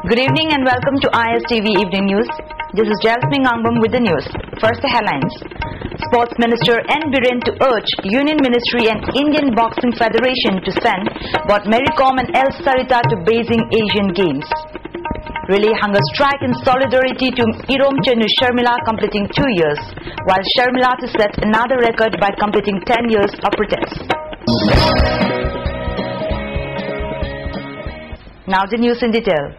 Good evening and welcome to ISTV Evening News. This is Sept Eng1 with the news. First, the headlines. Sports Minister N. Biren to urge Union Ministry and Indian Boxing Federation to send both Mary Kom and L. Sarita to Beijing Asian Games. Relay hunger strike in solidarity to Irom Chenu Sharmila completing 2 years, while Sharmila to set another record by completing 10 years of protest. Now the news in detail.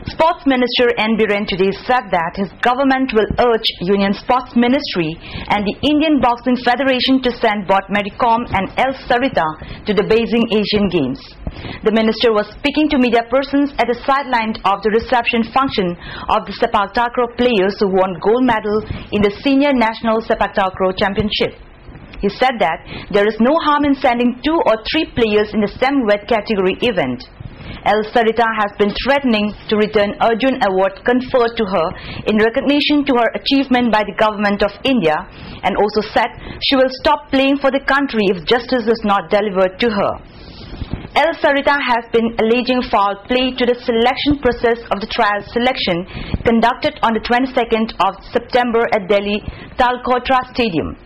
Sports Minister N. Biren today said that his government will urge Union Sports Ministry and the Indian Boxing Federation to send both Mary Kom and L. Sarita to the Beijing Asian Games. The minister was speaking to media persons at the sideline of the reception function of the Sepak Takraw players who won gold medal in the Senior National Sepak Takraw Championship. He said that there is no harm in sending 2 or 3 players in the same weight category event. L. Sarita has been threatening to return Arjun Award conferred to her in recognition to her achievement by the government of India, and also said she will stop playing for the country if justice is not delivered to her. L. Sarita has been alleging foul play to the selection process of the trial selection conducted on the 22nd of September at Delhi Talkotra Stadium.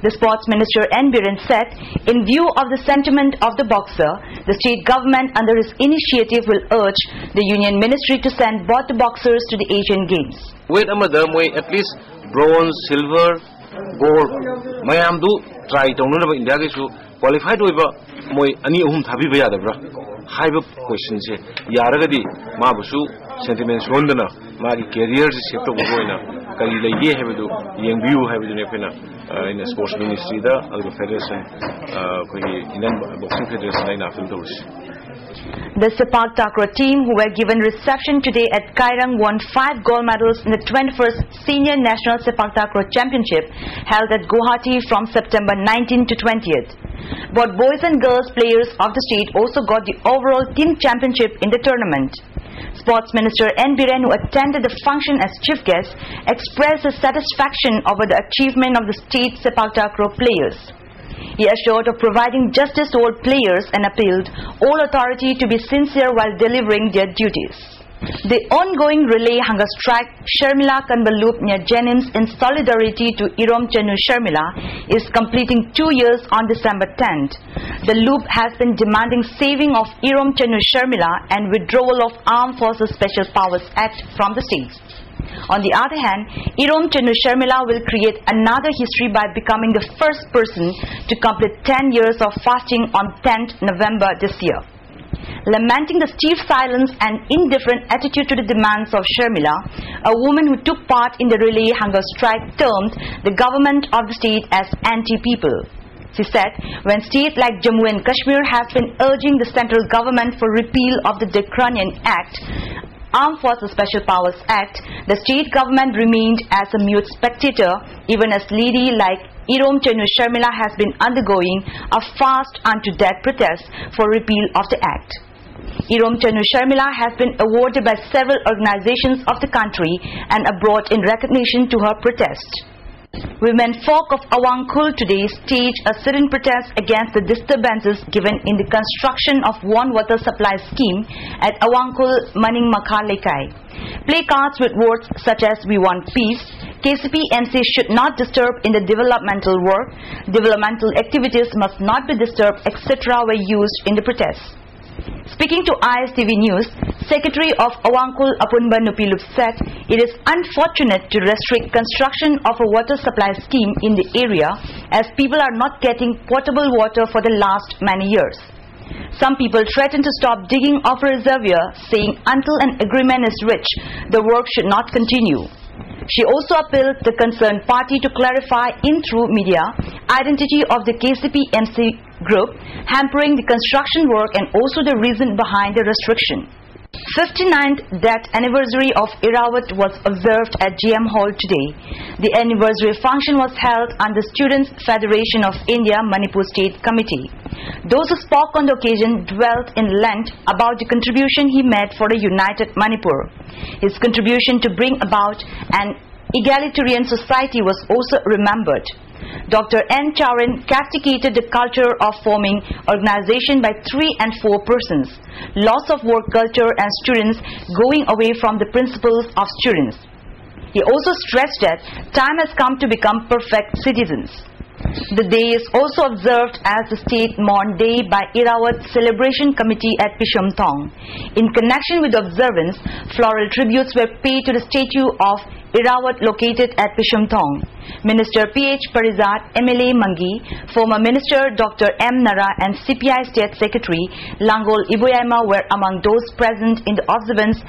The Sports Minister N. Biren said, in view of the sentiment of the boxer, the state government under his initiative will urge the Union Ministry to send both the boxers to the Asian Games. Wait a minute, at least bronze, silver, gold, mayam do try to know India to qualified with Moy Ani Thabi Bayadabra. High questions here. Yaragadi, Mabusu, sentiments Rondana, Magi careers is shipped over Kalila Ye have to young view have in the sports ministry, the other federation, Indian Boxing Federation, The Sepak Takraw team, who were given reception today at Kairang, won 5 gold medals in the 21st Senior National Sepak Takraw Championship held at Guwahati from September 19 to 20th. Both boys and girls players of the state also got the overall team championship in the tournament. Sports Minister N. Biren, who attended the function as chief guest, expressed his satisfaction over the achievement of the state Sepak Takraw players. He assured of providing justice to all players and appealed all authority to be sincere while delivering their duties. The ongoing relay hunger strike Sharmila Kanwal Loop near Jennings in solidarity to Irom Chenu Sharmila is completing 2 years on December 10th. The loop has been demanding saving of Irom Chenu Sharmila and withdrawal of Armed Forces Special Powers Act from the states. On the other hand, Irom Chenu Sharmila will create another history by becoming the first person to complete 10 years of fasting on 10th November this year. Lamenting the stiff silence and indifferent attitude to the demands of Sharmila, a woman who took part in the relay hunger strike termed the government of the state as anti-people. She said, when states like Jammu and Kashmir have been urging the central government for repeal of the Draconian Act, Armed Forces Special Powers Act, the state government remained as a mute spectator, even as lady like Irom Chenu Sharmila has been undergoing a fast unto death protest for repeal of the act. Irom Chenu Sharmila has been awarded by several organizations of the country and abroad in recognition to her protest. Women folk of Awangkhul today staged a sit-in protest against the disturbances given in the construction of one water supply scheme at Awangkhul Maning Makha Lekai. Placards with words such as "We want peace," KCP-MC should not disturb in the developmental work, developmental activities must not be disturbed, etc. were used in the protest. Speaking to ISTV News, Secretary of Awangkhul Apunba Nupilup said it is unfortunate to restrict construction of a water supply scheme in the area as people are not getting potable water for the last many years. Some people threaten to stop digging of a reservoir, saying until an agreement is reached, the work should not continue. She also appealed the concerned party to clarify in through media identity of the KCP-MC group hampering the construction work and also the reason behind the restriction. 59th death anniversary of Irawat was observed at GM Hall today. The anniversary function was held under Students' Federation of India Manipur State Committee. Those who spoke on the occasion dwelt in length about the contribution he made for a united Manipur. His contribution to bring about an egalitarian society was also remembered. Dr. N. Charan castigated the culture of forming organization by 3 and 4 persons, loss of work culture and students going away from the principles of students. He also stressed that time has come to become perfect citizens. The day is also observed as the State Mourn Day by Irawat Celebration Committee at Pishamthong. In connection with the observance, floral tributes were paid to the statue of Irawat located at Pishamthong. Minister P.H. Parizat, MLA Mangi, former Minister Dr. M. Nara and CPI State Secretary Langol Iboyama were among those present in the observance